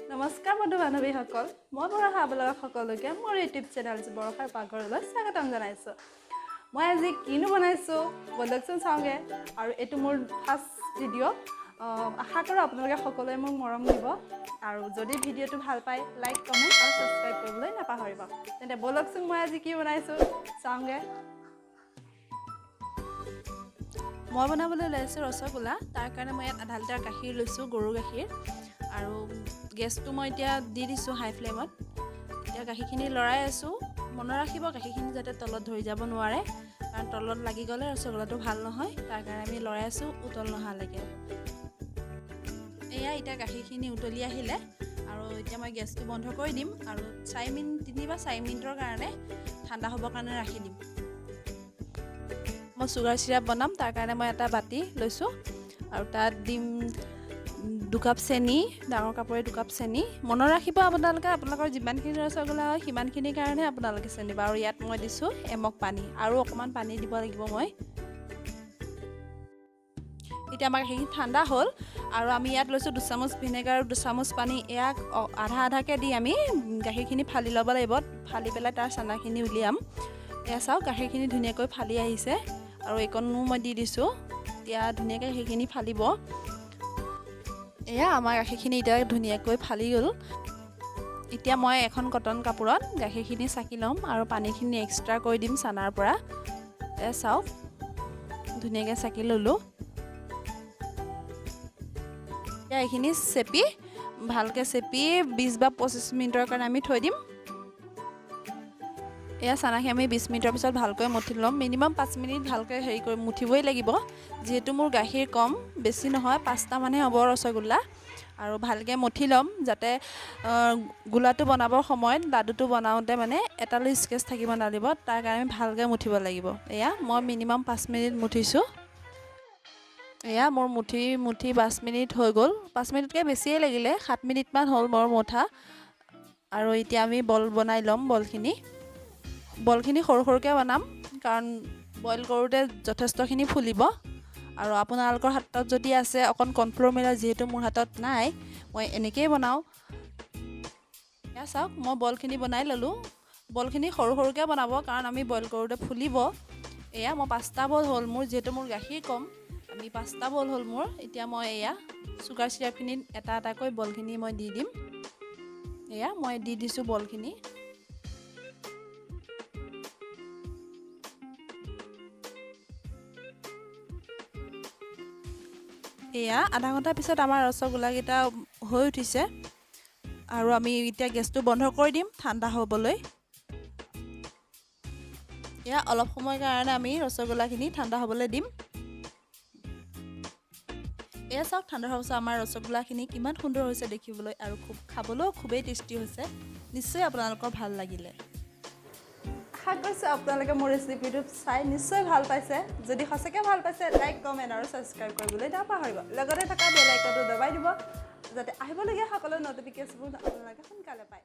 নমস্কাৰ বন্ধু বান্ধৱীসকল মই বৰষা আপোনালোক সকলোকে মোৰ ইউটিউব চেনেল বৰষাৰ পাকঘৰলৈ স্বাগতম জনাইছোঁ। মই আজি কিনো বনাইছোঁ বলকচোন চাওঁগে আৰু এইটো মোৰ ফাৰ্ষ্ট ভিডিঅ' আশা কৰোঁ আপোনালোকে সকলোৱে মোক মৰম দিব আৰু যদি ভিডিঅ'টো ভাল পায় লাইক কমেণ্ট আৰু ছাবস্ক্ৰাইব কৰিবলৈ নাপাহৰিব। তেন্তে বলকচোন মই আজি কি বনাইছোঁ চাওঁগে। মই বনাবলৈ লৈছোঁ ৰসগোল্লা। তাৰ কাৰণে মই ইয়াত আধা লিটাৰ গাখীৰ লৈছোঁ, গৰু গাখীৰ, আৰু গেছটো মই এতিয়া দি দিছোঁ হাই ফ্লেমত। এতিয়া গাখীৰখিনি লৰাই আছোঁ। মনত ৰাখিব গাখীৰখিনি যাতে তলত ধৰি যাব নোৱাৰে, কাৰণ তলত লাগি গ'লে ৰসগোল্লাটো ভাল নহয়। তাৰ কাৰণে আমি লৰাই আছোঁ উতল নহালৈকে। এয়া এতিয়া গাখীৰখিনি উতলি আহিলে আৰু এতিয়া মই গেছটো বন্ধ কৰি দিম আৰু 3 বা 4 মিনিটৰ কাৰণে ঠাণ্ডা হ'বৰ কাৰণে ৰাখি দিম। মই চুগাৰ চিৰাপ বনাম, তাৰ কাৰণে মই এটা বাতি লৈছোঁ আৰু তাত দিম 2 কাপ চেনি, ডাঙৰ কাপৰে 2 কাপ চেনি। মনত ৰাখিব আপোনালোকৰ যিমানখিনি ৰসগোল্লা হয় সিমানখিনিৰ কাৰণে আপোনালোকে চেনি দিব। আৰু ইয়াত মই দিছোঁ এমক পানী, আৰু অকণমান পানী দিব লাগিব মই। এতিয়া আমাৰ সেইখিনি ঠাণ্ডা হ'ল আৰু আমি ইয়াত লৈছোঁ 2 চামুচ ভিনেগাৰ আৰু 2 চামুচ পানী। ইয়াক আধাকৈ দি আমি গাখীৰখিনি ফালি ল'ব লাগিব। ফালি পেলাই তাৰ চানাখিনি উলিয়াম। এয়া চাওক গাখীৰখিনি ধুনীয়াকৈ ফালি আহিছে আৰু এইকণো মই দি দিছোঁ। এতিয়া ধুনীয়াকৈ সেইখিনি ফালিব। এয়া আমাৰ গাখীৰখিনি এতিয়া ধুনীয়াকৈ ফালি গ'ল। এতিয়া মই এখন কটন কাপোৰত গাখীৰখিনি চাকি ল'ম আৰু পানীখিনি এক্সট্ৰা কৰি দিম চানাৰ পৰা। এয়া চাওক ধুনীয়াকৈ চাকি ল'লোঁ। এতিয়া এইখিনি ভালকৈ চেপি 20 বা 25 মিনিটৰ কাৰণে আমি থৈ দিম। এয়া চানাখিনি আমি 20 মিনিটৰ পিছত ভালকৈ মঠি ল'ম। মিনিমাম 5 মিনিট ভালকৈ মুঠিবই লাগিব, যিহেতু মোৰ গাখীৰ কম, বেছি নহয়, 5টা মানহে হ'ব ৰসগোল্লা। আৰু ভালকৈ মঠি ল'ম যাতে গোলাটো বনাবৰ সময়ত লাডুটো বনাওঁতে মানে এটালৈ স্কেচ থাকিব নালাগিব। তাৰ কাৰণে ভালকৈ মঠিব লাগিব। এয়া মই মিনিমাম 5 মিনিট মঠিছোঁ। এয়া মোৰ মুঠি 5 মিনিট হৈ গ'ল। 5 মিনিটকৈ বেছিয়ে লাগিলে, 7 মিনিটমান হ'ল মোৰ মঠা। আৰু এতিয়া আমি বল বনাই ল'ম। বলখিনি সৰু সৰুকৈ বনাম, কাৰণ বইল কৰোঁতে যথেষ্টখিনি ফুলিব। আৰু আপোনালোকৰ হাতত যদি আছে অকণ কৰ্ণফ্ল'ৰ মিলাই, যিহেতু মোৰ হাতত নাই, মই এনেকৈয়ে বনাওঁ। এয়া চাওক মই বলখিনি বনাই ল'লোঁ। বলখিনি সৰু সৰুকৈ বনাব, কাৰণ আমি বইল কৰোঁতে ফুলিব। এয়া মই 5টা বল হ'ল মোৰ, যিহেতু মোৰ গাখীৰ কম, 5টা বল হ'ল মোৰ। এতিয়া মই এয়া চুগাৰ চিৰাপখিনিত এটা এটাকৈ বলখিনি মই দি দিম। এয়া মই দি দিছোঁ বলখিনি। এয়া আধা ঘণ্টাৰ পিছত আমাৰ ৰসগোল্লাকেইটা হৈ উঠিছে আৰু আমি এতিয়া গেছটো বন্ধ কৰি দিম ঠাণ্ডা হ'বলৈ। এয়া অলপ সময়ৰ কাৰণে আমি ৰসগোল্লাখিনি ঠাণ্ডা হ'বলৈ দিম। এয়া চাওক ঠাণ্ডা হোৱাৰ পিছত আমাৰ ৰসগোল্লাখিনি কিমান সুন্দৰ হৈছে দেখিবলৈ, আৰু খাবলৈও খুবেই টেষ্টি হৈছে। নিশ্চয় আপোনালোকৰ ভাল লাগিলে। আশা কৰিছোঁ আপোনালোকে মোৰ ৰেচিপিটো চাই নিশ্চয় ভাল পাইছে। যদি সঁচাকৈ ভাল পাইছে লাইক কমেণ্ট আৰু ছাবস্ক্ৰাইব কৰিবলৈ নাপাহৰিব। লগতে থকা বেল আইকনটো দবাই দিব, যাতে আহিবলগীয়া সকলো ন'টিফিকেশ্যনবোৰ আপোনালোকে সোনকালে পায়।